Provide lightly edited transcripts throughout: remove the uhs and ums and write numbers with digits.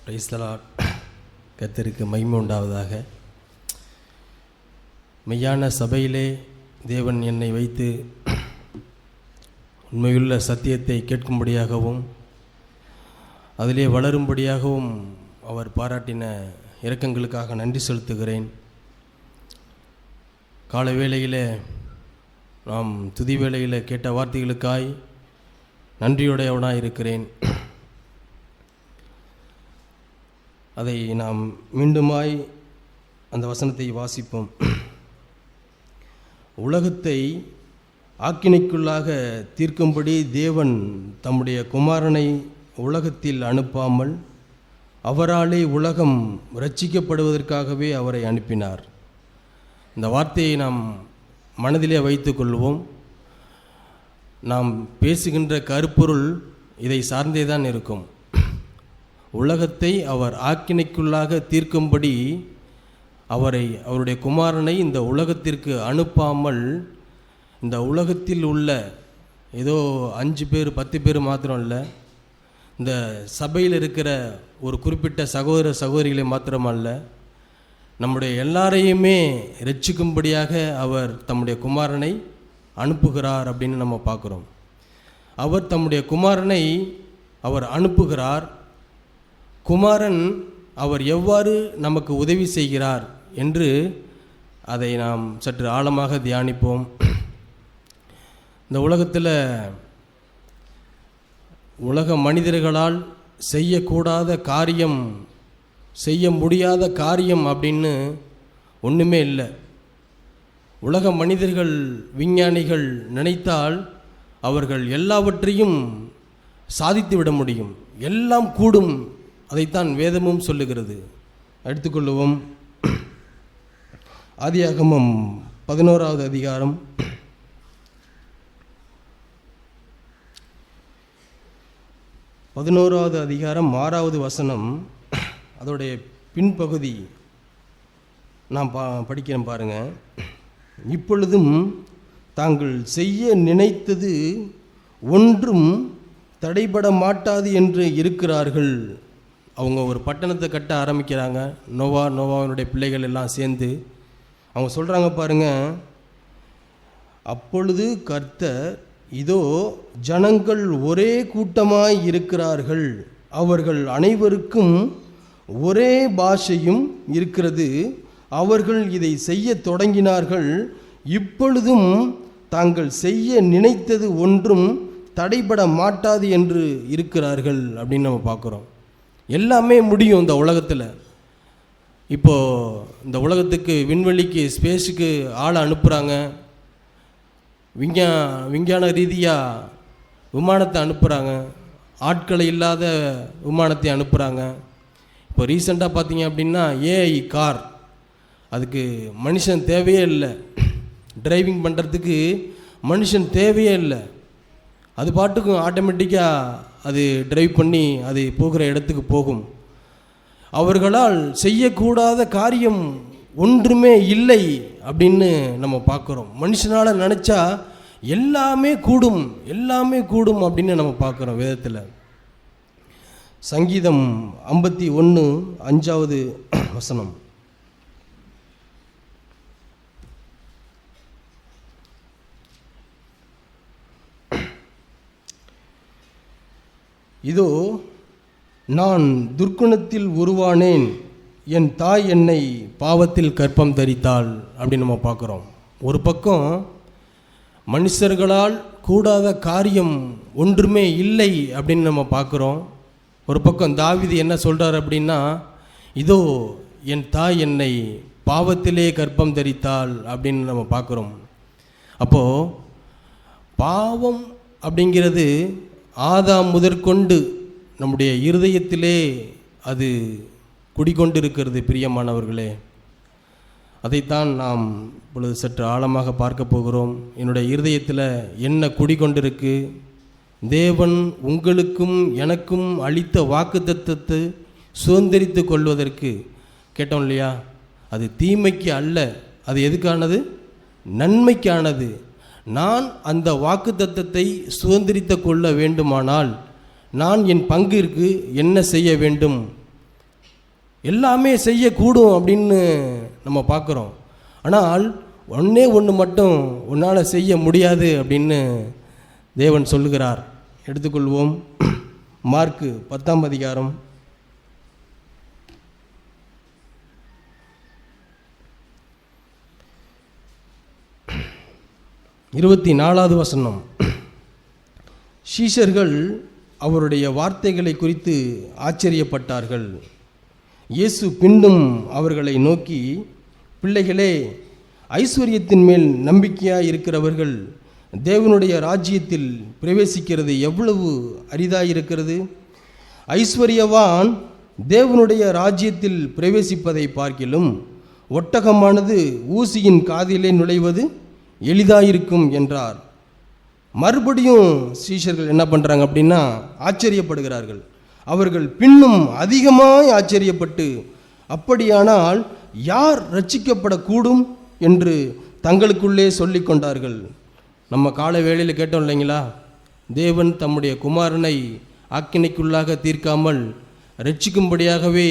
Praise the Lord. கர்த்தருக்கு மகிமை உண்டாவதாக. மெய்யான சபையிலே தேவன் என்னை வைத்து உண்மையுள்ள சத்தியத்தை கேட்கும்படியாகவும் அதிலே வளரும்படியாகவும் அவர் பாராட்டின இரக்கங்களுக்காக நன்றி செலுத்துகிறேன். காலை வேளையில் நாம் துதி வேளையில் கேட்ட வார்த்தைகளுக்காய் நன்றியுடையவனாக இருக்கிறேன். அதை நாம் மீண்டுமாய் அந்த வசனத்தை வாசிப்போம். உலகத்தை ஆக்கினைக்குள்ளாக தீர்க்கும்படி தேவன் தம்முடைய குமாரனை உலகத்தில் அனுப்பாமல் அவராலே உலகம் இரட்சிக்கப்படுவதற்காகவே அவரை அனுப்பினார். இந்த வார்த்தையை நாம் மனதிலே வைத்து கொள்வோம். நாம் பேசுகின்ற கருப்பொருள் இதை சார்ந்தே தான் இருக்கும். உலகத்தை அவர் ஆக்கினைக்குள்ளாக தீர்க்கும்படி அவருடைய குமாரனை இந்த உலகத்திற்கு அனுப்பாமல், இந்த உலகத்தில் உள்ள ஏதோ 5 பேர் 10 பேர் மாத்திரம் இல்லை, இந்த சபையில் இருக்கிற ஒரு குறிப்பிட்ட சகோதர சகோதரிகளை மாத்திரமல்ல, நம்முடைய எல்லாரையுமே இரட்சிக்கும்படியாக அவர் தம்முடைய குமாரனை அனுப்புகிறார் அப்படின்னு நம்ம பார்க்குறோம். அவர் தம்முடைய குமாரனை அவர் அனுப்புகிறார். குமாரன் அவர் எவ்வாறு நமக்கு உதவி செய்கிறார் என்று அதை நாம் சற்று ஆழமாக தியானிப்போம். இந்த உலகத்தில் உலக மனிதர்களால் செய்யக்கூடாத காரியம், செய்ய முடியாத காரியம் அப்படின்னு ஒன்றுமே இல்லை. உலக மனிதர்கள், விஞ்ஞானிகள் நினைத்தால் அவர்கள் எல்லாவற்றையும் சாதித்து விட முடியும். எல்லாம் கூடும். அதைத்தான் வேதமும் சொல்லுகிறது. எடுத்துக்கொள்ளுவோம். ஆதியாகமம் 11வது அதிகாரம் 6வது வசனம், அதோடைய பின்பகுதி நாம் படிக்கிறோம் பாருங்க. இப்பொழுதும் தாங்கள் செய்ய நினைத்தது ஒன்றும் தடைபட மாட்டாது என்று இருக்கிறார்கள். அவங்க ஒரு பட்டணத்தை கட்ட ஆரம்பிக்கிறாங்க. நோவாவினுடைய பிள்ளைகள் எல்லாம் சேர்ந்து அவங்க சொல்கிறாங்க பாருங்க, அப்பொழுது கர்த்தர், இதோ ஜனங்கள் ஒரே கூட்டமாய் இருக்கிறார்கள், அவர்கள் அனைவருக்கும் ஒரே பாஷையும் இருக்கிறது, அவர்கள் இதை செய்ய தொடங்கினார்கள், இப்பொழுதும் தாங்கள் செய்ய நினைத்தது ஒன்றும் தடைபட மாட்டாது என்று இருக்கிறார்கள் அப்படின்னு நம்ம பார்க்குறோம். எல்லாமே முடியும் இந்த உலகத்தில். இப்போது இந்த உலகத்துக்கு, விண்வெளிக்கு, ஸ்பேஸுக்கு ஆளை அனுப்புகிறாங்க. விஞ்ஞான ரீதியாக விமானத்தை அனுப்புகிறாங்க. ஆட்களை இல்லாத விமானத்தை அனுப்புகிறாங்க. இப்போ ரீசெண்டாக பார்த்தீங்க அப்படின்னா ஏஐ கார், அதுக்கு மனுஷன் தேவையே இல்லை. டிரைவிங் பண்ணுறதுக்கு மனுஷன் தேவையே இல்லை. அது பாட்டுக்கும் ஆட்டோமேட்டிக்காக அது டிரைவ் பண்ணி அது போகிற இடத்துக்கு போகும். அவர்களால் செய்யக்கூடாத காரியம் ஒன்றுமே இல்லை அப்படின்னு நம்ம பார்க்குறோம். மனுஷனால் நினச்சா எல்லாமே கூடும், எல்லாமே கூடும் அப்படின்னு நம்ம பார்க்குறோம் வேதத்தில். சங்கீதம் 51 5வது வசனம், இதோ நான் துர்க்குணத்தில் உருவானேன், என் தாய் என்னை பாவத்தில் கர்ப்பம் தரித்தாள் அப்படின்னு நம்ம பார்க்குறோம். ஒரு பக்கம் மனுஷர்களால் கூடாத காரியம் ஒன்றுமே இல்லை அப்படின்னு நம்ம பார்க்குறோம். ஒரு பக்கம் தாவீது என்ன சொல்கிறார் அப்படின்னா, இதோ என் தாய் என்னை பாவத்திலே கர்ப்பம் தரித்தாள் அப்படின்னு நம்ம பார்க்குறோம். அப்போது பாவம் அப்படிங்கிறது ஆதாம் முதற்கொண்டு நம்முடைய இருதயத்திலே அது குடிக்கொண்டிருக்கிறது. பிரியமானவர்களே, அதைத்தான் நாம் இப்பொழுது சற்று ஆழமாக பார்க்க போகிறோம். என்னுடைய இருதயத்தில் என்ன குடிக்கொண்டிருக்கு? தேவன் உங்களுக்கும் எனக்கும் அளித்த வாக்குத்தத்தத்தை சுதந்திரித்து கொள்வதற்கு கேட்டோம் இல்லையா? அது தீமைக்கு அல்ல, அது எதுக்கானது? நன்மைக்கானது. நான் அந்த வாக்குத்தத்தத்தை சுதந்திரித்து கொள்ள வேண்டுமானால் நான் என் பங்கிற்கு என்ன செய்ய வேண்டும்? எல்லாமே செய்யக்கூடும் அப்படின்னு நம்ம பார்க்குறோம். ஆனால் ஒன்றே ஒன்று மட்டும் உன்னால் செய்ய முடியாது அப்படின்னு தேவன் சொல்லுகிறார். எடுத்துக்கொள்வோம். மார்க்கு 10ஆம் அதிகாரம் 24வது வசனம். சீஷர்கள் அவருடைய வார்த்தைகளை குறித்து ஆச்சரியப்பட்டார்கள். இயேசு பின்னும் அவர்களை நோக்கி, பிள்ளைகளே, ஐஸ்வர்யத்தின் மேல் நம்பிக்கையாக இருக்கிறவர்கள் தேவனுடைய ராஜ்யத்தில் பிரவேசிக்கிறது எவ்வளவு அரிதாயிருக்கிறது. ஐஸ்வர்யவான் தேவனுடைய ராஜ்யத்தில் பிரவேசிப்பதை பார்க்கிலும் ஒட்டகமானது ஊசியின் காதிலே நுழைவது எளிதாயிருக்கும் என்றார். மறுபடியும் சீஷர்கள் என்ன பண்ணுறாங்க அப்படின்னா ஆச்சரியப்படுகிறார்கள். அவர்கள் பின்னும் அதிகமாய் ஆச்சரியப்பட்டு, அப்படியானால் யார் ரட்சிக்கப்படக்கூடும் என்று தங்களுக்குள்ளே சொல்லி கொண்டார்கள். நம்ம கால வேளையில் கேட்டோம் இல்லைங்களா, தேவன் தம்முடைய குமாரனை ஆக்கினைக்குள்ளாக தீர்க்காமல் ரட்சிக்கும்படியாகவே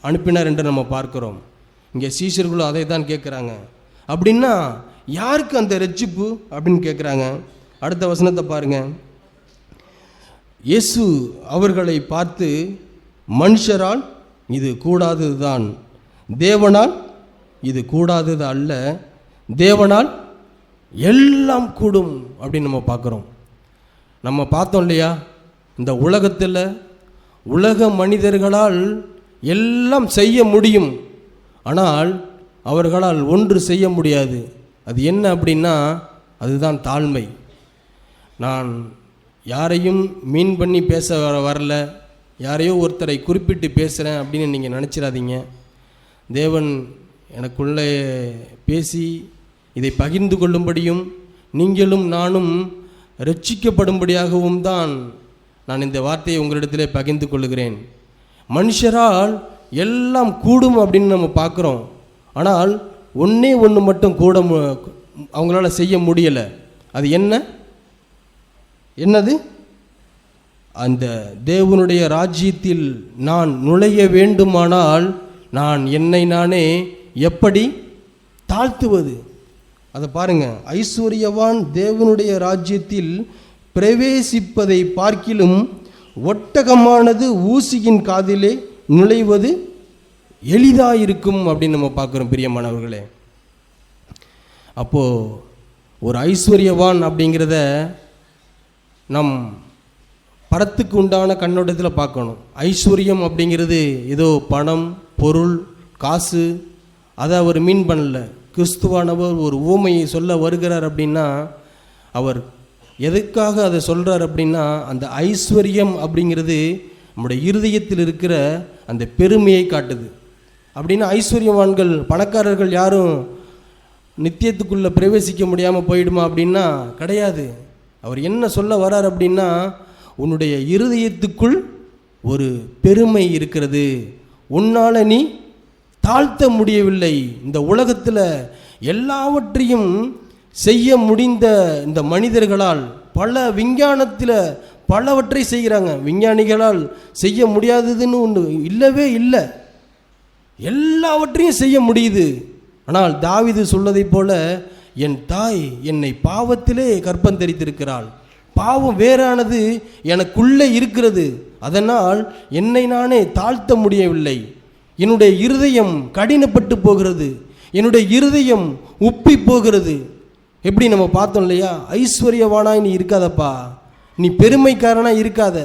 அனுப்பினார் என்று நம்ம பார்க்கிறோம். இங்கே சீஷர்களும் அதை தான் கேட்குறாங்க. அப்படின்னா யாருக்கு அந்த ரட்சிப்பு அப்படின்னு கேட்குறாங்க. அடுத்த வசனத்தை பாருங்க. இயேசு அவர்களை பார்த்து, மனுஷரால் இது கூடாதது தான், தேவனால் இது கூடாதது அல்ல, தேவனால் எல்லாம் கூடும் அப்படின்னு நம்ம பார்க்குறோம். நம்ம பார்த்தோம் இல்லையா, இந்த உலகத்தில் உலக மனிதர்களால் எல்லாம் செய்ய முடியும், ஆனால் அவர்களால் ஒன்று செய்ய முடியாது. அது என்ன அப்படின்னா அதுதான் தாழ்மை. நான் யாரையும் மீன் பண்ணி பேச வரல, யாரையோ ஒருத்தரை குறிப்பிட்டு பேசுகிறேன் அப்படின்னு நீங்கள் நினச்சிடாதீங்க. தேவன் எனக்குள்ளே பேசி இதை பகிர்ந்து கொள்ளும்படியும் நீங்களும் நானும் ரட்சிக்கப்படும்படியாகவும் தான் நான் இந்த வார்த்தையை உங்களிடத்திலே பகிர்ந்து கொள்ளுகிறேன். மனுஷரால் எல்லாம் கூடும் அப்படின்னு நம்ம பார்க்குறோம், ஆனால் ஒன்றே ஒன்று மட்டும் கூட அவங்களால செய்ய முடியலை. அது என்னது? அந்த தேவனுடைய ராஜ்யத்தில் நான் நுழைய வேண்டுமானால் நான் என்னை நானே எப்படி தாழ்த்துவது? அதை பாருங்க. ஐஸ்வர்யவான் தேவனுடைய ராஜ்யத்தில் பிரவேசிப்பதை பார்க்கிலும் ஒட்டகமானது ஊசியின் காதிலே நுழைவது எளிதாயிருக்கும் அப்படின்னு நம்ம பார்க்குறோம் பிரியமானவர்களே. அப்போது ஒரு ஐஸ்வர்யவான் அப்படிங்கிறத நம் பரத்துக்கு உண்டான கண்ணோட்டத்தில் பார்க்கணும். ஐஸ்வர்யம் அப்படிங்கிறது ஏதோ பணம், பொருள், காசு, அதை அவர் மீன் பண்ணல. கிறிஸ்துவானவர் ஒரு ஊமையை சொல்ல வருகிறார் அப்படின்னா அவர் எதுக்காக அதை சொல்கிறார் அப்படின்னா, அந்த ஐஸ்வர்யம் அப்படிங்கிறது நம்முடைய இருதயத்தில் இருக்கிற அந்த பெருமையை காட்டுது. அப்படின்னா ஐஸ்வர்யவான்கள், பணக்காரர்கள் யாரும் நித்தியத்துக்குள்ளே பிரவேசிக்க முடியாமல் போயிடுமா அப்படின்னா கிடையாது. அவர் என்ன சொல்ல வரார் அப்படின்னா, உன்னுடைய இருதயத்துக்குள் ஒரு பெருமை இருக்கிறது, உன்னால் நீ தாழ்த்த முடியவில்லை. இந்த உலகத்தில் எல்லாவற்றையும் செய்ய முடிந்த இந்த மனிதர்களால் பல விஞ்ஞானத்தில் பலவற்றை செய்கிறாங்க. விஞ்ஞானிகளால் செய்ய முடியாததுன்னு ஒன்று இல்லவே இல்லை, எல்லாவற்றையும் செய்ய முடியுது. ஆனால் தாவீது சொல்லதைப் போல, என் தாய் என்னை பாவத்திலே கர்ப்பம் தரித்திருக்கிறாள், பாவம் வேறானது எனக்குள்ளே இருக்கிறது, அதனால் என்னை நானே தாழ்த்த முடியவில்லை, என்னுடைய இருதயம் கடினப்பட்டு போகிறது, என்னுடைய இருதயம் உப்பி போகிறது. எப்படி நம்ம பார்த்தோம் இல்லையா, ஐஸ்வர்யவானாய் நீ இருக்காதப்பா, நீ பெருமைக்காரனாக இருக்காத.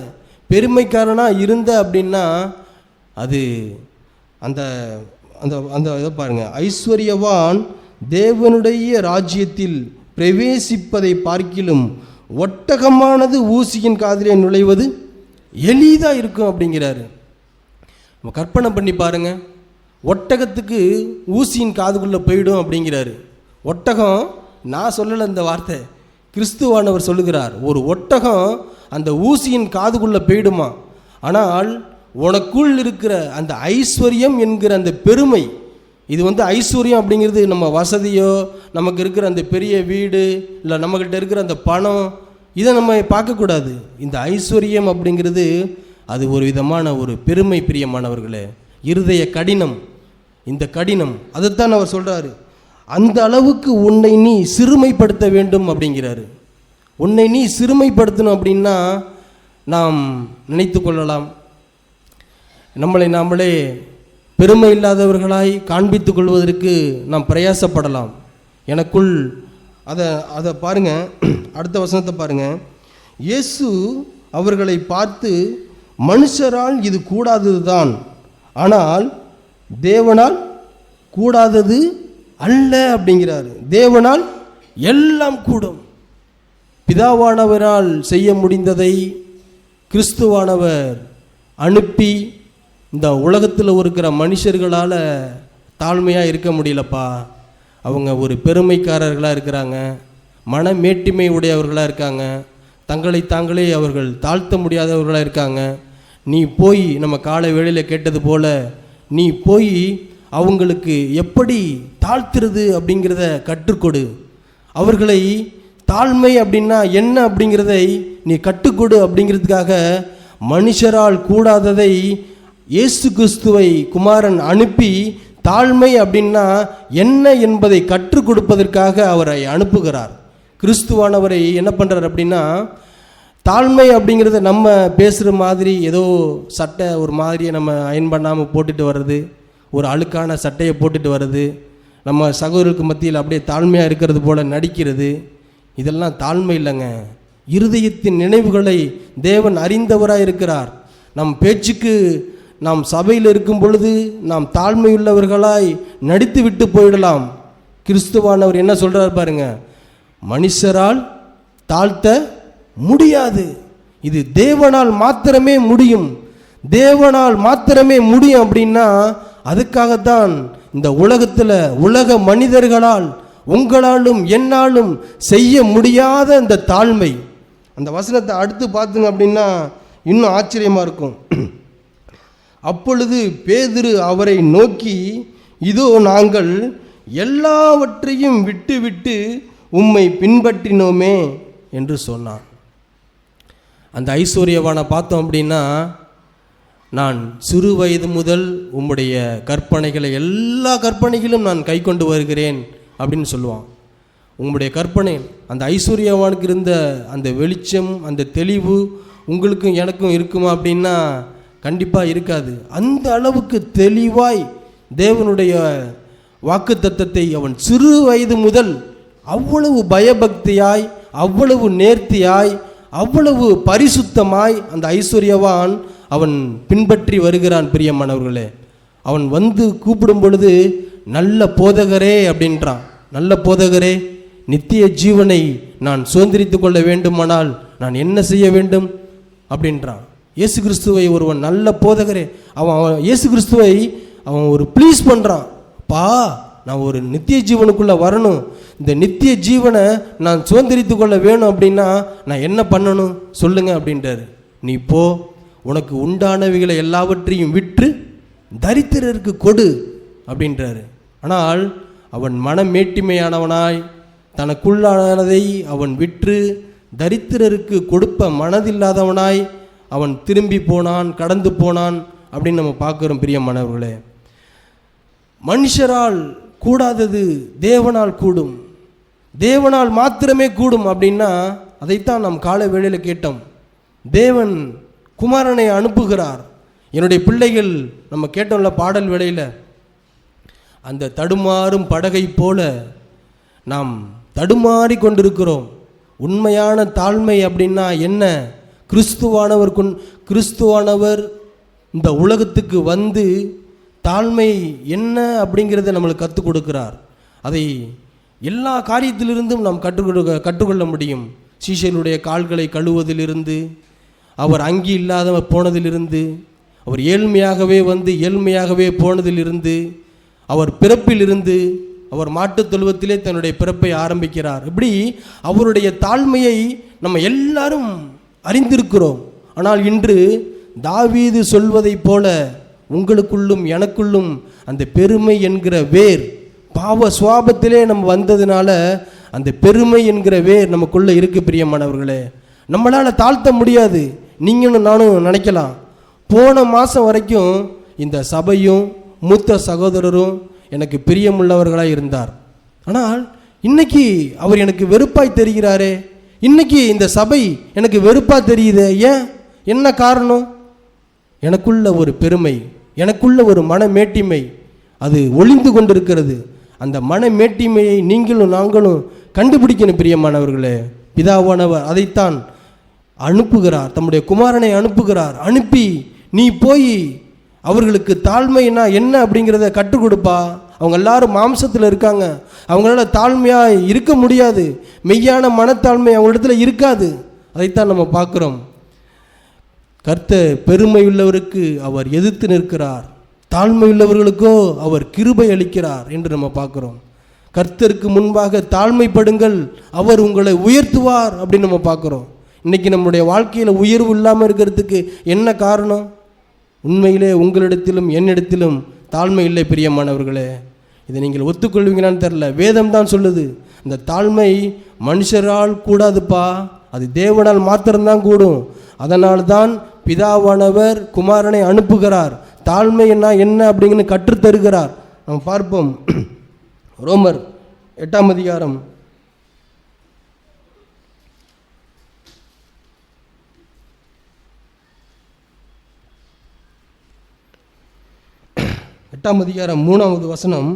பெருமைக்காரனாக இருந்த அப்படின்னா அது அந்த அந்த அந்த இதை பாருங்கள். ஐஸ்வர்யவான் தேவனுடைய ராஜ்யத்தில் பிரவேசிப்பதை பார்க்கிலும் ஒட்டகமானது ஊசியின் காதிலே நுழைவது எளிதாக இருக்கும் அப்படிங்கிறாரு. நம்ம கற்பனை பண்ணி பாருங்கள், ஒட்டகத்துக்கு ஊசியின் காதுக்குள்ளே போயிடும் அப்படிங்கிறாரு. ஒட்டகம், நான் சொல்லலை இந்த வார்த்தை, கிறிஸ்துவானவர் சொல்லுகிறார். ஒரு ஒட்டகம் அந்த ஊசியின் காதுக்குள்ளே போயிடுமா, ஆனால் உனக்குள் இருக்கிற அந்த ஐஸ்வர்யம் என்கிற அந்த பெருமை, இது ஐஸ்வர்யம் அப்படிங்கிறது நம்ம வசதியோ, நமக்கு இருக்கிற அந்த பெரிய வீடு, இல்லை நம்மக்கிட்ட இருக்கிற அந்த பணம், இதை நம்ம பார்க்கக்கூடாது. இந்த ஐஸ்வர்யம் அப்படிங்கிறது அது ஒரு விதமான ஒரு பெருமை பிரியமானவர்களே. இருதய கடினம், இந்த கடினம், அதைத்தான் அவர் சொல்கிறாரு. அந்த அளவுக்கு உன்னை நீ சிறுமைப்படுத்த வேண்டும் அப்படிங்கிறாரு. உன்னை நீ சிறுமைப்படுத்தணும் அப்படின்னா நாம் நினைத்து கொள்ளலாம், நம்மளை நாமளே பெருமை இல்லாதவர்களாய் காண்பித்து கொள்வதற்கு நாம் பிரயாசப்படலாம். எனக்குள் அதை பாருங்கள், அடுத்த வசனத்தை பாருங்கள். இயேசு அவர்களை பார்த்து, மனுஷரால் இது கூடாதது தான், ஆனால் தேவனால் கூடாதது அல்ல அப்படிங்கிறாரு. தேவனால் எல்லாம் கூடும். பிதாவானவரால் செய்ய முடிந்ததை கிறிஸ்துவானவர் அனுப்பி இந்த உலகத்தில் இருக்கிற மனுஷர்களால் தாழ்மையாக இருக்க முடியலப்பா. அவங்க ஒரு பெருமைக்காரர்களாக இருக்கிறாங்க, மன மேட்டிமை உடையவர்களாக இருக்காங்க, தங்களை தாங்களே அவர்கள் தாழ்த்த முடியாதவர்களாக இருக்காங்க. நீ போய் நம்ம காலை வேளையில் கேட்டது போல நீ போய் அவங்களுக்கு எப்படி தாழ்த்துறது அப்படிங்கிறத கற்றுக்கொடு. அவர்களை தாழ்மை அப்படின்னா என்ன அப்படிங்கிறதை நீ கற்றுக்கொடு. அப்படிங்கிறதுக்காக மனுஷரால் கூடாததை இயேசு கிறிஸ்துவை குமாரன் அனுப்பி தாழ்மை அப்படின்னா என்ன என்பதை கற்றுக் கொடுப்பதற்காக அவரை அனுப்புகிறார். கிறிஸ்துவானவரை என்ன பண்ணுறார் அப்படின்னா, தாழ்மை அப்படிங்கிறத நம்ம பேசுகிற மாதிரி ஏதோ சட்டை ஒரு மாதிரியை நம்ம அயன் பண்ணாமல் போட்டுட்டு வர்றது, ஒரு அழுக்கான சட்டையை போட்டுட்டு வர்றது, நம்ம சகோதரருக்கு மத்தியில் அப்படியே தாழ்மையாக இருக்கிறது போல நடிக்கிறது, இதெல்லாம் தாழ்மை இல்லைங்க. இருதயத்தின் நினைவுகளை தேவன் அறிந்தவராக இருக்கிறார். நம் பேச்சுக்கு நாம் சபையில் இருக்கும் பொழுது நாம் தாழ்மையுள்ளவர்களாய் நடித்து விட்டு போயிடலாம். கிறிஸ்துவானவர் என்ன சொல்கிறார் பாருங்க, மனுஷரால் தாழ்த்த முடியாது, இது தேவனால் மாத்திரமே முடியும். தேவனால் மாத்திரமே முடியும் அப்படின்னா அதுக்காகத்தான் இந்த உலகத்தில் உலக மனிதர்களால் உங்களாலும் என்னாலும் செய்ய முடியாத இந்த தாழ்மை. அந்த வசனத்தை அடுத்து பார்த்துங்க அப்படின்னா இன்னும் ஆச்சரியமாக இருக்கும். அப்பொழுது பேதுரு அவரை நோக்கி, இதோ நாங்கள் எல்லாவற்றையும் விட்டு உம்மை பின்பற்றினோமே என்று சொன்னான். அந்த ஐஸ்வர்யவானை பார்த்தோம் அப்படின்னா, நான் சிறு வயது முதல் உம்முடைய கற்பனைகளை எல்லா கற்பனைகளும் நான் கை கொண்டு வருகிறேன் அப்படின்னு சொல்லுவான். உங்களுடைய கற்பனை, அந்த ஐஸ்வர்யவானுக்கு இருந்த அந்த வெளிச்சம், அந்த தெளிவு உங்களுக்கும் எனக்கும் இருக்குமா அப்படின்னா கண்டிப்பாக இருக்காது. அந்த அளவுக்கு தெளிவாய் தேவனுடைய வாக்குத்தத்தத்தை அவன் சிறு வயது முதல் அவ்வளவு பயபக்தியாய், அவ்வளவு நேர்த்தியாய், அவ்வளவு பரிசுத்தமாய் அந்த ஐஸ்வர்யவான் அவன் பின்பற்றி வருகிறான். பிரியமானவர்களே, அவன் வந்து கூப்பிடும் பொழுது நல்ல போதகரே அப்படின்றான். நல்ல போதகரே, நித்திய ஜீவனை நான் சுதந்திரித்து கொள்ள வேண்டுமானால் நான் என்ன செய்ய வேண்டும் அப்படின்றான். இயேசு கிறிஸ்துவை ஒருவன் நல்ல போதகரே, அவன் இயேசு கிறிஸ்துவை அவன் ஒரு ப்ளீஸ் பண்ணுறான். பா, நான் ஒரு நித்திய ஜீவனுக்குள்ளே வரணும், இந்த நித்திய ஜீவனை நான் சுதந்திரித்து கொள்ள வேணும் அப்படின்னா நான் என்ன பண்ணணும் சொல்லுங்க அப்படின்றாரு. நீ போ, உனக்கு உண்டானவைகளை எல்லாவற்றையும் விற்று தரித்திரருக்கு கொடு அப்படின்றாரு. ஆனால் அவன் மனமேட்டிமையானவனாய் தனக்குள்ளானதை அவன் விற்று தரித்திரருக்கு கொடுப்ப மனதில்லாதவனாய் அவன் திரும்பி போனான், கடந்து போனான் அப்படின்னு நம்ம பார்க்குறோம். பிரியமானவர்களே, மனுஷரால் கூடாதது தேவனால் கூடும், தேவனால் மாத்திரமே கூடும் அப்படின்னா அதைத்தான் நாம் காலை வேளையில் கேட்டோம். தேவன் குமாரனை அனுப்புகிறார். என்னுடைய பிள்ளைகள், நம்ம கேட்டோம்ல பாடல் வேளையில், அந்த தடுமாறும் படகை போல நாம் தடுமாறி கொண்டிருக்கிறோம். உண்மையான தாழ்மை அப்படின்னா என்ன? கிறிஸ்துவானவர் இந்த உலகத்துக்கு வந்து தாழ்மை என்ன அப்படிங்கிறத நம்மளுக்கு கற்றுக் கொடுக்கிறார். அதை எல்லா காரியத்திலிருந்தும் நாம் கற்றுக்கொள்ள முடியும். சீஷர்களுடைய கால்களை கழுவுவதிலிருந்து, அவர் அங்கி இல்லாத போனதிலிருந்து, அவர் ஏழ்மையாகவே வந்து ஏழ்மையாகவே போனதிலிருந்து, அவர் பிறப்பிலிருந்து, அவர் மாட்டுத் தொழுவத்திலே தன்னுடைய பிறப்பை ஆரம்பிக்கிறார். இப்படி அவருடைய தாழ்மையை நம்ம எல்லாரும் அறிந்திருக்கிறோம். ஆனால் இன்று தாவீது சொல்வதை போல உங்களுக்குள்ளும் எனக்குள்ளும் அந்த பெருமை என்கிற வேர், பாவ சுவாபத்திலே நம்ம வந்ததுனால அந்த பெருமை என்கிற வேர் நமக்குள்ளே இருக்கு. பிரியமானவர்களே, நம்மளால் தாழ்த்த முடியாது. நீங்களும் நானும் நினைக்கலாம், போன மாதம் வரைக்கும் இந்த சபையும் மூத்த சகோதரரும் எனக்கு பிரியமுள்ளவர்களாக இருந்தார். ஆனால் இன்னைக்கு அவர் எனக்கு வெறுப்பாய் தெரிகிறாரே, இன்னைக்கு இந்த சபை எனக்கு வெறுப்பாக தெரியுது. ஏன்? என்ன காரணம்? எனக்குள்ள ஒரு பெருமை, எனக்குள்ள ஒரு மனமேட்டிமை அது ஒளிந்து கொண்டிருக்கிறது. அந்த மனமேட்டிமையை நீங்களும் நாங்களும் கண்டுபிடிக்கணும் பிரியமானவர்களே. பிதாவானவர் அதைத்தான் அனுப்புகிறார், தம்முடைய குமாரனை அனுப்புகிறார். அனுப்பி நீ போய் அவர்களுக்கு தாழ்மைனா என்ன அப்படிங்கிறத கற்றுக் கொடுப்பா. அவங்க எல்லாரும் மாம்சத்தில் இருக்காங்க, அவங்களால தாழ்மையாக இருக்க முடியாது, மெய்யான மனத்தாழ்மை அவங்களிடத்துல இருக்காது. அதைத்தான் நம்ம பார்க்குறோம். கர்த்தர் பெருமை உள்ளவருக்கு அவர் எதிர்த்து நிற்கிறார், தாழ்மை உள்ளவர்களுக்கோ அவர் கிருபை அளிக்கிறார் என்று நம்ம பார்க்குறோம். கர்த்தருக்கு முன்பாக தாழ்மைப்படுங்கள், அவர் உங்களை உயர்த்துவார் அப்படின்னு நம்ம பார்க்குறோம். இன்றைக்கி நம்முடைய வாழ்க்கையில் உயர்வு இல்லாமல் இருக்கிறதுக்கு என்ன காரணம்? உண்மையிலே உங்களிடத்திலும் என்னிடத்திலும் தாழ்மை இல்லை பிரியமானவர்களே. இதை நீங்கள் ஒத்துக்கொள்வீங்களான்னு தெரில. வேதம் தான் சொல்லுது, இந்த தாழ்மை மனுஷரால் கூடாதுப்பா, அது தேவனால் மாத்திரம்தான் கூடும். அதனால்தான் பிதாவானவர் குமாரனை அனுப்புகிறார், தாழ்மை என்ன அப்படிங்கன்னு கற்றுத்தருகிறார். நம்ம பார்ப்போம். ரோமர் 8ஆம் அதிகாரம் 3வது வசனம்.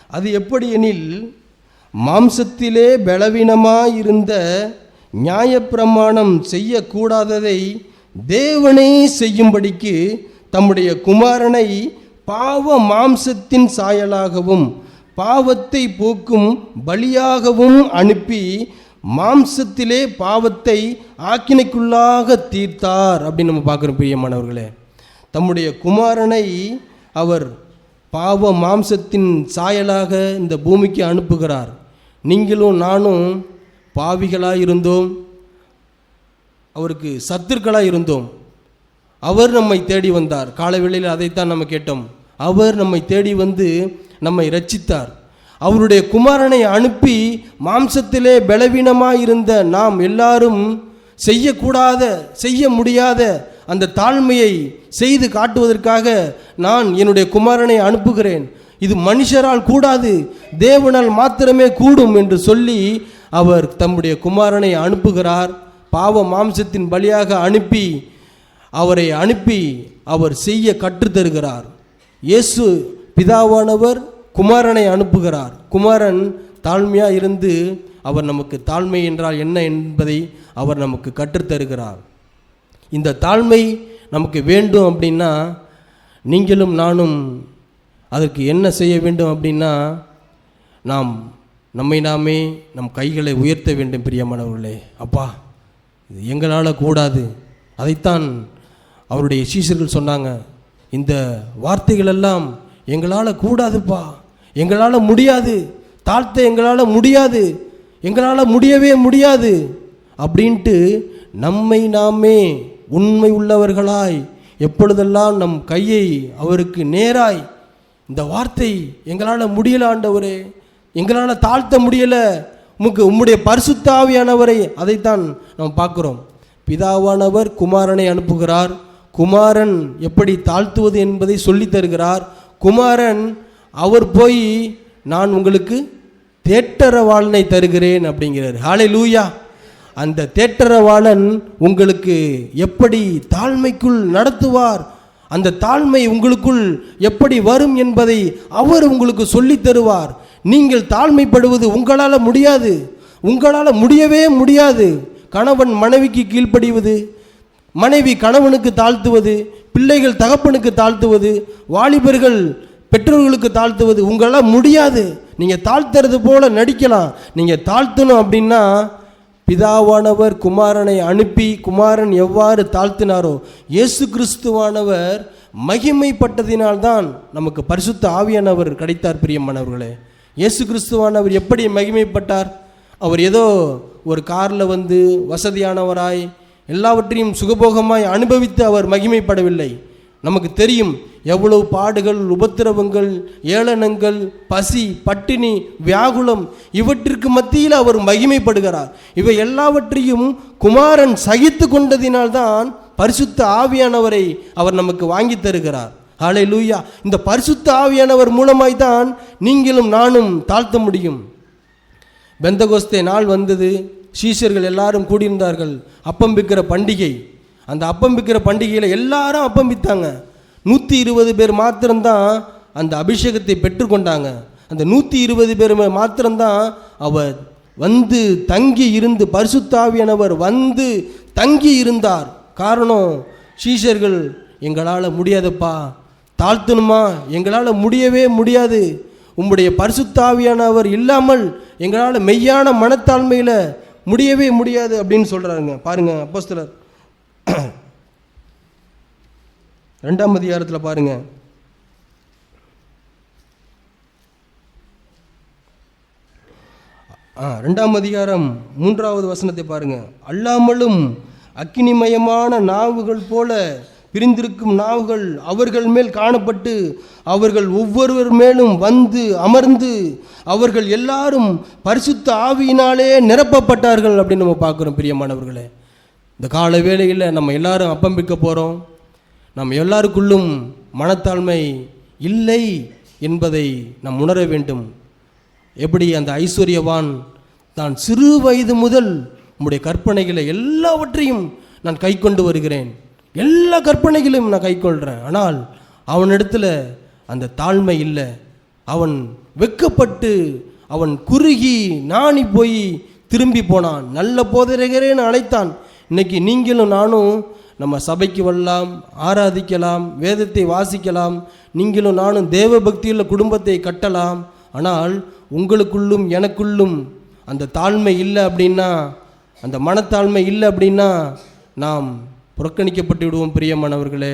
அது எப்படி எனில், மாம்சத்திலே பலவீனமாயிருந்த நியாயப்பிரமாணம் செய்யக்கூடாததை தேவனே செய்யும்படிக்கு தம்முடைய குமாரனை பாவ மாம்சத்தின் சாயலாகவும் பாவத்தை போக்கும் பலியாகவும் அனுப்பி மாம்சத்திலே பாவத்தை ஆக்கினைக்குள்ளாக தீர்த்தார் அப்படின்னு நம்ம பார்க்குறோம் பிரியமானவர்களே. தம்முடைய குமாரனை அவர் பாவ மாம்சத்தின் சாயலாக இந்த பூமிக்கு அனுப்புகிறார். நீங்களும் நானும் பாவிகளாக இருந்தோம், அவருக்கு சத்துருக்களாக இருந்தோம். அவர் நம்மை தேடி வந்தார். காலவேளையில் அதைத்தான் நம்ம கேட்டோம். அவர் நம்மை தேடி வந்து நம்மை இரட்சித்தார். அவருடைய குமாரனை அனுப்பி மாம்சத்திலே பலவீனமாக இருந்த நாம் எல்லாரும் செய்யக்கூடாத, செய்ய முடியாத அந்த தாழ்மையை செய்து காட்டுவதற்காக நான் என்னுடைய குமாரனை அனுப்புகிறேன். இது மனுஷரால் கூடாது, தேவனால் மாத்திரமே கூடும் என்று சொல்லி அவர் தம்முடைய குமாரனை அனுப்புகிறார். பாவ மாம்சத்தின் பலியாக அவரை அனுப்பி அவர் செய்ய கற்றுத்தருகிறார். இயேசு பிதாவானவர் குமாரனை அனுப்புகிறார். குமாரன் தாழ்மையாக இருந்து அவர் நமக்கு தாழ்மை என்றால் என்ன என்பதை அவர் நமக்கு கற்றுத்தருகிறார். இந்த தாழ்மை நமக்கு வேண்டும் அப்படின்னா நீங்களும் நானும் அதற்கு என்ன செய்ய வேண்டும் அப்படின்னா, நாம் நம்மை நாமே நம் கைகளை உயர்த்த வேண்டும் பிரியமானவர்களே. அப்பா, இது எங்களால் கூடாது. அதைத்தான் அவருடைய சீஷர்கள் சொன்னாங்க, இந்த வார்த்தைகள் எல்லாம் எங்களால் கூடாதுப்பா, எங்களால் முடியாது, தாழ்த்த எங்களால் முடியாது, எங்களால் முடியவே முடியாது அப்படின்ட்டு நம்மை நாமே உண்மை உள்ளவர்களாய் எப்பொழுதெல்லாம் நம் கையை அவருக்கு நேராய், இந்த வார்த்தை எங்களால் முடியல ஆண்டவரே, எங்களால் தாழ்த்த முடியலை, உம்முடைய பரிசுத்த ஆவியானவரை, அதைத்தான் நாம் பார்க்குறோம். பிதாவானவர் குமாரனை அனுப்புகிறார். குமாரன் எப்படி தாழ்த்துவது என்பதை சொல்லித் தருகிறார். குமாரன் அவர் போய் நான் உங்களுக்கு தேற்றரவாளனை தருகிறேன் அப்படிங்கிறார். ஹல்லேலூயா. அந்த தேற்றரவாளன் உங்களுக்கு எப்படி தாழ்மைக்குள் நடத்துவார், அந்த தாழ்மை உங்களுக்குள் எப்படி வரும் என்பதை அவர் உங்களுக்கு சொல்லித் தருவார். நீங்கள் தாழ்மைப்படுவது உங்களால் முடியாது, உங்களால் முடியவே முடியாது. கணவன் மனைவிக்கு கீழ்ப்படிவது, மனைவி கணவனுக்கு தாழ்த்துவது, பிள்ளைகள் தகப்பனுக்கு தாழ்த்துவது, வாலிபர்கள் பெற்றோர்களுக்கு தாழ்த்துவது உங்களால் முடியாது. நீங்கள் தாழ்த்துறது போல நடிக்கலாம். நீங்கள் தாழ்த்தணும் அப்படின்னா பிதாவானவர் குமாரனை அனுப்பி குமாரன் எவ்வாறு தாழ்த்தினாரோ, இயேசு கிறிஸ்துவானவர் மகிமைப்பட்டதினால்தான் நமக்கு பரிசுத்த ஆவியானவர் கிடைத்தார். பிரியமானவர்களே, இயேசு கிறிஸ்துவானவர் எப்படி மகிமைப்பட்டார்? அவர் ஏதோ ஒரு காரில் வந்து வசதியானவராய் எல்லாவற்றையும் சுகபோகமாய் அனுபவித்து அவர் மகிமைப்படவில்லை. நமக்கு தெரியும் எவ்வளவு பாடுகள், உபத்திரவங்கள், ஏளனங்கள், பசி, பட்டினி, வியாகுலம் இவற்றிற்கு மத்தியில் அவர் மகிமைப்படுகிறார். இவை எல்லாவற்றையும் குமாரன் சகித்து கொண்டதினால்தான் பரிசுத்த ஆவியானவரை அவர் நமக்கு வாங்கி தருகிறார். ஹல்லேலூயா. இந்த பரிசுத்த ஆவியானவர் மூலமாய் தான் நீங்களும் நானும் தாழ்த்த முடியும். பெந்தகோஸ்தே நாள் வந்தது. சீஷர்கள் எல்லாரும் கூடியிருந்தார்கள். அப்பம் பிக்கிற பண்டிகை. அந்த அப்பம் பிக்கிற பண்டிகையில் எல்லாரும் அப்பம் பித்தாங்க. 120 பேர் மாத்திரம்தான் அந்த அபிஷேகத்தை பெற்றுக்கொண்டாங்க. அந்த 120 பேர் மாத்திரம்தான் அவர் வந்து தங்கி இருந்து, பரிசுத்த ஆவியானவர் வந்து தங்கி இருந்தார். காரணம், சீஷர்கள் எங்களால் முடியாதுப்பா, தாழ்த்தணுமா, எங்களால் முடியவே முடியாது, உம்முடைய பரிசுத்த ஆவியானவர் இல்லாமல் எங்களால் மெய்யான மனத்தாழ்மையில் முடியவே முடியாது அப்படின்னு சொல்கிறாருங்க. பாருங்க, அப்போஸ்தலர் 2ஆம் அதிகாரத்தில் பாருங்க, 2ஆம் அதிகாரம் 3வது வசனத்தை பாருங்க. அல்லாமலும் அக்கினிமயமான நாவுகள் போல பிரிந்திருக்கும் நாவுகள் அவர்கள் மேல் காணப்பட்டு அவர்கள் ஒவ்வொருவர் மேலும் வந்து அமர்ந்து அவர்கள் எல்லாரும் பரிசுத்த ஆவியினாலே நிரப்பப்பட்டார்கள் அப்படின்னு நம்ம பார்க்குறோம். பிரியமானவர்களே, இந்த கால வேளையில் நம்ம எல்லாரும் அப்பம் பிக்க போகிறோம். நம்ம எல்லாருக்குள்ளும் மனத்தாழ்மை இல்லை என்பதை நாம் உணர வேண்டும். எப்படி அந்த ஐஸ்வர்யவான் தான் சிறு வயது முதல் உம்முடைய கற்பனைகளை எல்லாவற்றையும் நான் கை கொண்டு வருகிறேன், எல்லா கற்பனைகளையும் நான் கை கொள்கிறேன், ஆனால் அவனிடத்தில் அந்த தாழ்மை இல்லை. அவன் வெட்கப்பட்டு அவன் குறுகி நாணி போய் திரும்பி போனான். நல்ல போதகரேன்னு அழைத்தான். இன்னைக்கு நீங்களும் நானும் நம்ம சபைக்கு வரலாம், ஆராதிக்கலாம், வேதத்தை வாசிக்கலாம், நீங்களும் நானும் தேவ பக்தியுள்ள குடும்பத்தை கட்டலாம். ஆனால் உங்களுக்குள்ளும் எனக்குள்ளும் அந்த தாழ்மை இல்லை அப்படின்னா, அந்த மனத்தாழ்மை இல்லை அப்படின்னா நாம் புறக்கணிக்கப்பட்டு விடுவோம். பிரியமானவர்களே,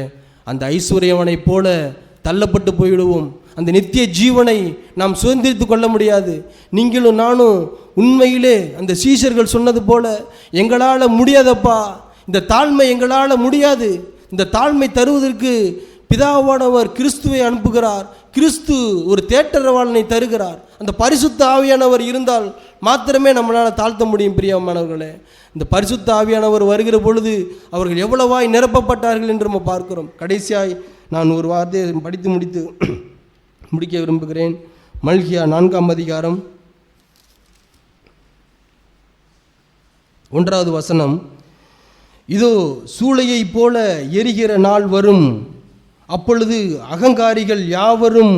அந்த ஐஸ்வர்யவனை போல தள்ளப்பட்டு போய்விடுவோம். அந்த நித்திய ஜீவனை நாம் சுதந்திரித்து கொள்ள முடியாது. நீங்களும் நானும் உண்மையிலே அந்த சீஷர்கள் சொன்னது போல, எங்களால் முடியாதப்பா, இந்த தாழ்மை எங்களால் முடியாது, இந்த தாழ்மை தருவதற்கு பிதாவானவர் கிறிஸ்துவை அனுப்புகிறார். கிறிஸ்து ஒரு தேற்றரவாளனை தருகிறார். அந்த பரிசுத்த ஆவியானவர் இருந்தால் மாத்திரமே நம்மளால் தாழ்த்த முடியும். பிரியமானவர்களே, இந்த பரிசுத்த ஆவியானவர் வருகிற பொழுது அவர்கள் எவ்வளவாய் நிரப்பப்பட்டார்கள் என்று நம்ம பார்க்கிறோம். கடைசியாய் நான் ஒரு வார்த்தையை படித்து முடிக்க விரும்புகிறேன். மல்கியா 4ஆம் அதிகாரம் 1வது வசனம். இதோ சூளையை போல எரிகிற நாள் வரும், அப்பொழுது அகங்காரிகள் யாவரும்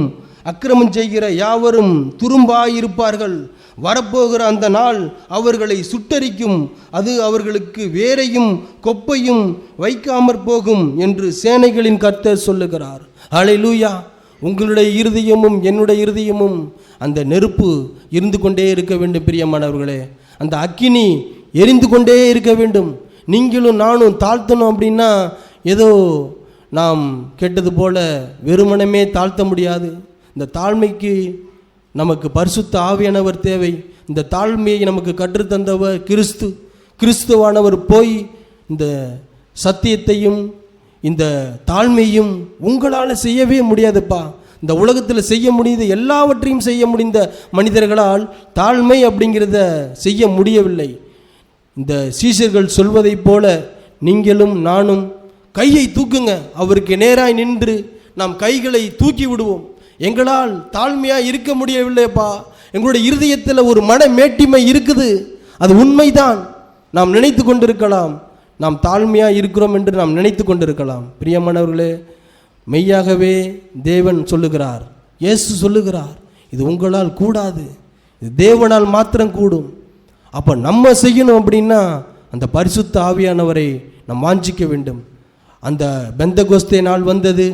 அக்கிரமம் செய்கிற யாவரும் துரும்பாயிருப்பார்கள். வரப்போகிற அந்த நாள் அவர்களை சுட்டரிக்கும், அது அவர்களுக்கு வேரையும் கொப்பையும் வைக்காமற் போகும் என்று சேனைகளின் கர்த்தர் சொல்லுகிறார். ஹல்லேலூயா. உங்களுடைய இருதயமும் என்னுடைய இருதயமும் அந்த நெருப்பு இருந்து கொண்டே இருக்க வேண்டும். பிரியமானவர்களே, அந்த அக்கினி எரிந்து கொண்டே இருக்க வேண்டும். நீங்களும் நானும் தாழ்த்தணும் அப்படின்னா ஏதோ நாம் கேட்டது போல வெறுமனமே தாழ்த்த முடியாது. இந்த தாழ்மைக்கு நமக்கு பரிசுத்த ஆவியானவர் தேவை. இந்த தாழ்மையை நமக்கு கற்றுத்தந்தவர் கிறிஸ்துவானவர் போய் இந்த சத்தியத்தையும் இந்த தாழ்மையும் உங்களால் செய்யவே முடியாதுப்பா. இந்த உலகத்தில் செய்ய முடியுது எல்லாவற்றையும் செய்ய முடிந்த மனிதர்களால் தாழ்மை அப்படிங்கிறத செய்ய முடியவில்லை. இந்த சீஷர்கள் சொல்வதைப் போல நீங்களும் நானும் கையை தூக்குங்க. அவருக்கு நேராய் நின்று நாம் கைகளை தூக்கி விடுவோம். எங்களால் தாழ்மையாக இருக்க முடியவில்லைப்பா, எங்களுடைய இருதயத்தில் ஒரு மன மேட்டிமை இருக்குது, அது உண்மைதான். நாம் நினைத்து கொண்டிருக்கலாம் நாம் தாழ்மையாக இருக்கிறோம் என்று நாம் நினைத்து கொண்டிருக்கலாம். பிரியமானவர்களே, மெய்யாகவே தேவன் சொல்லுகிறார், இயேசு சொல்லுகிறார், இது உங்களால் கூடாது, இது தேவனால் மாத்திரம் கூடும். அப்போ நம்ம செய்யணும் அப்படின்னா அந்த பரிசுத்த ஆவியானவரை நாம் வாஞ்சிக்க வேண்டும். அந்த பெந்தகோஸ்தே நாள் வந்தது.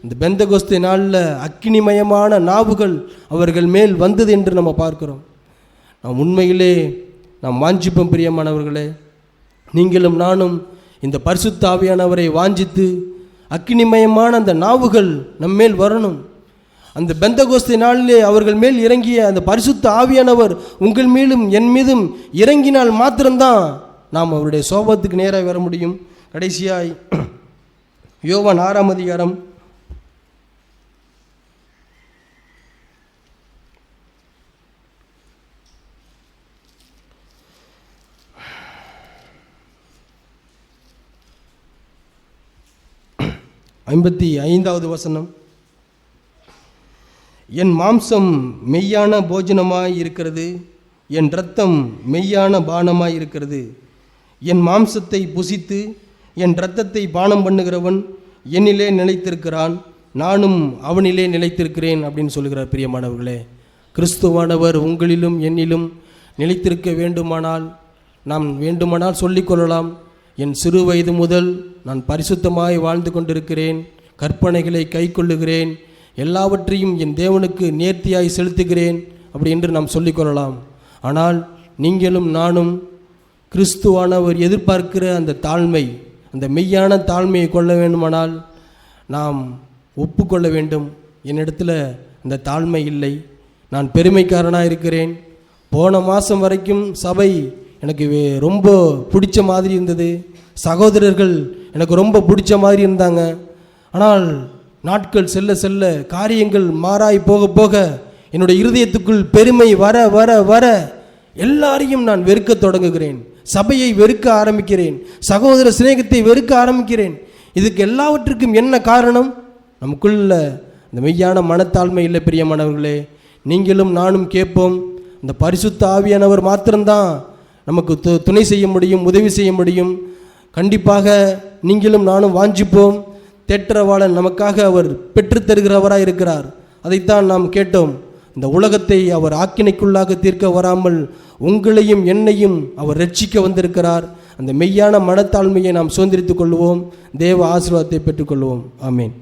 அந்த பெந்தகோஸ்தே நாளில் அக்கினிமயமான நாவுகள் அவர்கள் மேல் வந்தது என்று நம்ம பார்க்கிறோம். நாம் உண்மையிலே நாம் வாஞ்சிப்போம். பிரியமானவர்களே, நீங்களும் நானும் இந்த பரிசுத்த ஆவியானவரை வாஞ்சித்து அக்கினிமயமான அந்த நாவுகள் நம்மேல் வரணும். அந்த பெந்தகோஸ்தே நாளிலே அவர்கள் மேல் இறங்கிய அந்த பரிசுத்த ஆவியானவர் உங்கள் மேலும் என் மீதும் இறங்கினால் மாத்திரம்தான் நாம் அவருடைய சோபத்துக்கு நேராக வர முடியும். கடைசியாய் யோவான் 6ஆம் அதிகாரம் 55வது வசனம். என் மாம்சம் மெய்யான போஜனமாய் இருக்கிறது, என் இரத்தம் மெய்யான பானமாய் இருக்கிறது. என் மாம்சத்தை புசித்து என் இரத்தத்தை பானம் பண்ணுகிறவன் என்னிலே நிலைத்திருக்கிறான், நானும் அவனிலே நிலைத்திருக்கிறேன் அப்படின்னு சொல்லுகிறார். பிரியமானவர்களே, கிறிஸ்துவானவர் உங்களிலும் என்னிலும் நிலைத்திருக்க வேண்டுமானால் நாம் சொல்லிக்கொள்ளலாம், என் சிறு வயது முதல் நான் பரிசுத்தமாய் வாழ்ந்து கொண்டிருக்கிறேன், கற்பனைகளை கை கொள்ளுகிறேன், எல்லாவற்றையும் என் தேவனுக்கு நேர்த்தியாய் செலுத்துகிறேன் அப்படி என்று நாம் சொல்லிக்கொள்ளலாம். ஆனால் நீங்களும் நானும் கிறிஸ்துவானவர் எதிர்பார்க்கிற அந்த தாழ்மை, அந்த மெய்யான தாழ்மையை கொள்ள வேண்டுமானால் நாம் ஒப்புக்கொள்ள வேண்டும், என்னிடத்தில் அந்த தாழ்மை இல்லை, நான் பெருமைக்காரனாக இருக்கிறேன். போன மாதம் வரைக்கும் சபை எனக்கு ரொம்ப பிடிச்ச மாதிரி இருந்தது, சகோதரர்கள் எனக்கு ரொம்ப பிடிச்ச மாதிரி இருந்தாங்க. ஆனால் நாட்கள் செல்ல செல்ல காரியங்கள் மாறாய் போக போக என்னுடைய இருதயத்துக்குள் பெருமை வர வர வர எல்லாரையும் நான் வெறுக்க தொடங்குகிறேன், சபையை வெறுக்க ஆரம்பிக்கிறேன், சகோதர சிநேகத்தை வெறுக்க ஆரம்பிக்கிறேன். இதுக்கு எல்லாவற்றுக்கும் என்ன காரணம்? நமக்குள்ள இந்த மெய்யான மனத்தாழ்மை இல்லை. பிரியமானவர்களே, நீங்களும் நானும் கேட்போம், இந்த பரிசுத்த ஆவியானவர் மாத்திரம்தான் நமக்கு துணை செய்ய முடியும், உதவி செய்ய முடியும். கண்டிப்பாக நீங்களும் நானும் வாஞ்சிப்போம். தேற்றவாளன் நமக்காக அவர் பெற்றுத்தருகிறவராக இருக்கிறார். அதைத்தான் நாம் கேட்டோம். இந்த உலகத்தை அவர் ஆக்கினைக்குள்ளாக தீர்க்க வராமல் உங்களையும் என்னையும் அவர் ரட்சிக்க வந்திருக்கிறார். அந்த மெய்யான மனத்தாழ்மையை நாம் சுதந்திரித்துக் கொள்வோம், தேவ ஆசீர்வாதத்தை பெற்றுக்கொள்வோம். ஆமேன்.